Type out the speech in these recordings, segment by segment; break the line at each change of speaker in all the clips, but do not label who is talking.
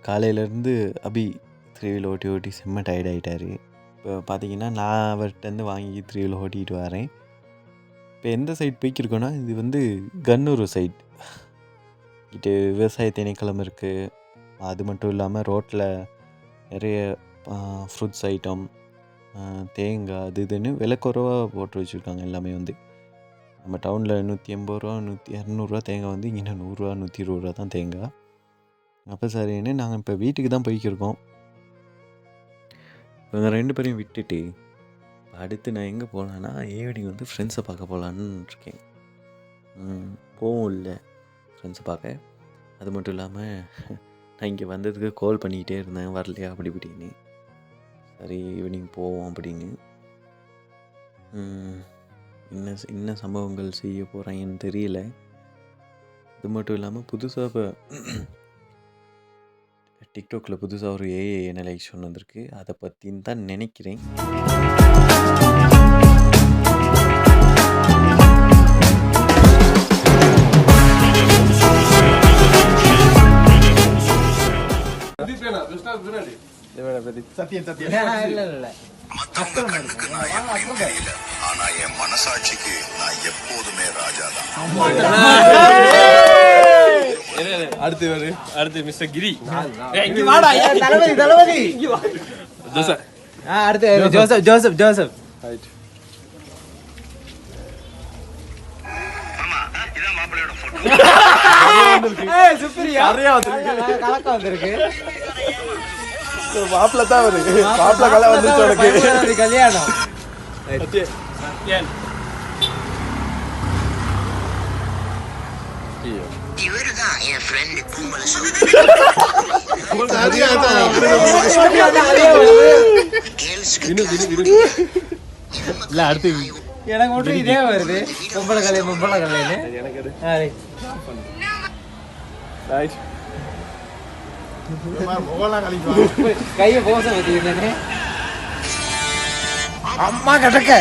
காலையிலேருந்து அபி 3 வீல் ஓட்டி ஓட்டி செம்ம டயர்ட் ஆகிட்டார். இப்போ பார்த்தீங்கன்னா நான் அவர்கிட்டருந்து வாங்கி 3 வீல் ஓட்டிகிட்டு வரேன். இப்போ எந்த சைட் போய்க்கிருக்கோன்னா, இது வந்து கண்ணூர் சைட் இங்கிட்டு விவசாய திணைக்களம் இருக்குது. அது மட்டும் இல்லாமல் ரோட்டில் நிறைய ஃப்ரூட்ஸ் ஐட்டம், தேங்காய் அது இதுன்னு விலை குறைவாக போட்டு வச்சுருக்காங்க. எல்லாமே வந்து நம்ம டவுனில் 180 ரூபா 200 தேங்காய் வந்து இங்கே 100 ரூபா 120 தான் தேங்காய். அப்போ சரின்னு நாங்கள் இப்போ வீட்டுக்கு தான் போய்க்கிருக்கோம். இவங்க 2 பேரையும் விட்டுட்டு அடுத்து நான் எங்கே போகலான்னா, ஈவினிங் வந்து ஃப்ரெண்ட்ஸை பார்க்க போகலான்னு இருக்கேன். போவோம் இல்லை ஃப்ரெண்ட்ஸை பார்க்க. அது மட்டும் இல்லாமல் நான் இங்கே வந்ததுக்கு கால் பண்ணிக்கிட்டே இருந்தேன், வரலையா அப்படி இப்படின்னு. சரி ஈவினிங் போவோம் அப்படின்னு. என்ன சம்பவங்கள் செய்ய போகிறாங்கன்னு தெரியல. அது மட்டும் இல்லாமல் புதுசாக இப்போ டிக்டாக்ல புதுசாக ஒரு ஏஐ அனலைசேஷன் வந்திருக்கு. அதை பற்றின்னு தான் நினைக்கிறேன்.
ஆனா என் மனசாட்சிக்கு நான் எப்போதுமே ராஜாதான்.
அடுத்து மிஸ்டர் கிரி.
தளபதி அடுத்து ஜோசப். கலக்கம் வந்திருக்கு.
மாப்பிள்ள தான் வருது. மாப்பிள்ள கலை வந்து
கல்யாணம்.
இவருதான் என் ஃப்ரெண்ட்
எனக்கு மட்டும் இதே வருது. பொம்பளை கல்யாணம். கைய போச வச்சுக்கிட்டே அம்மா கடக்க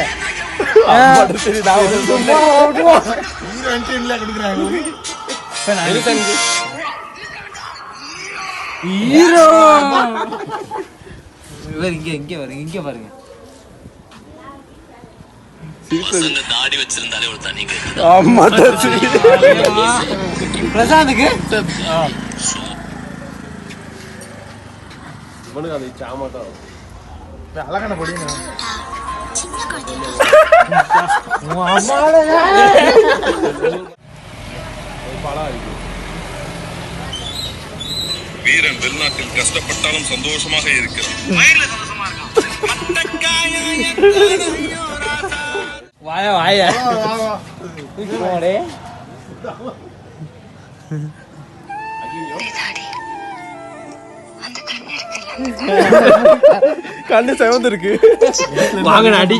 ஹீரோ இங்க பாருங்க.
தாடி வச்சிருந்தாலே ஒரு தனி
பிரசாந்துக்கு அழகான பொடி
வீரன் வெளிநாட்டில் கஷ்டப்பட்டாலும் சந்தோஷமாக இருக்கிறான்.
வாய
கண்ணு செவந்து இருக்கு.
வாங்க அடி.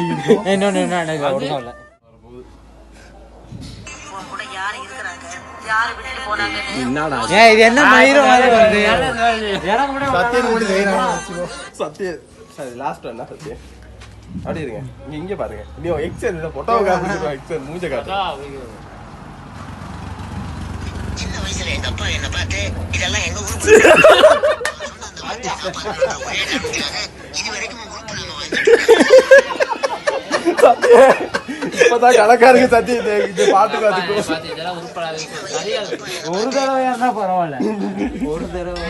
இது என்ன மயிரும்
சத்தியம் லாஸ்ட் என்ன சத்தியம் அப்படி இருங்க. இங்க பாருங்க. நீ எக்ஸன் போட்டோவை காமிச்சிருக்கோம். எக்ஸன் மூஞ்ச காட்டு.
சின்ன வயசுல எங்க அப்பா என்ன பார்த்து இதெல்லாம் எங்க ஊருக்கு இது வரைக்கும்
இப்பதான் கணக்காருக்கு சத்தியம் இது பாட்டுக்கு அதுக்கும்
ஒரு தடவை பரவாயில்ல. ஒரு தடவை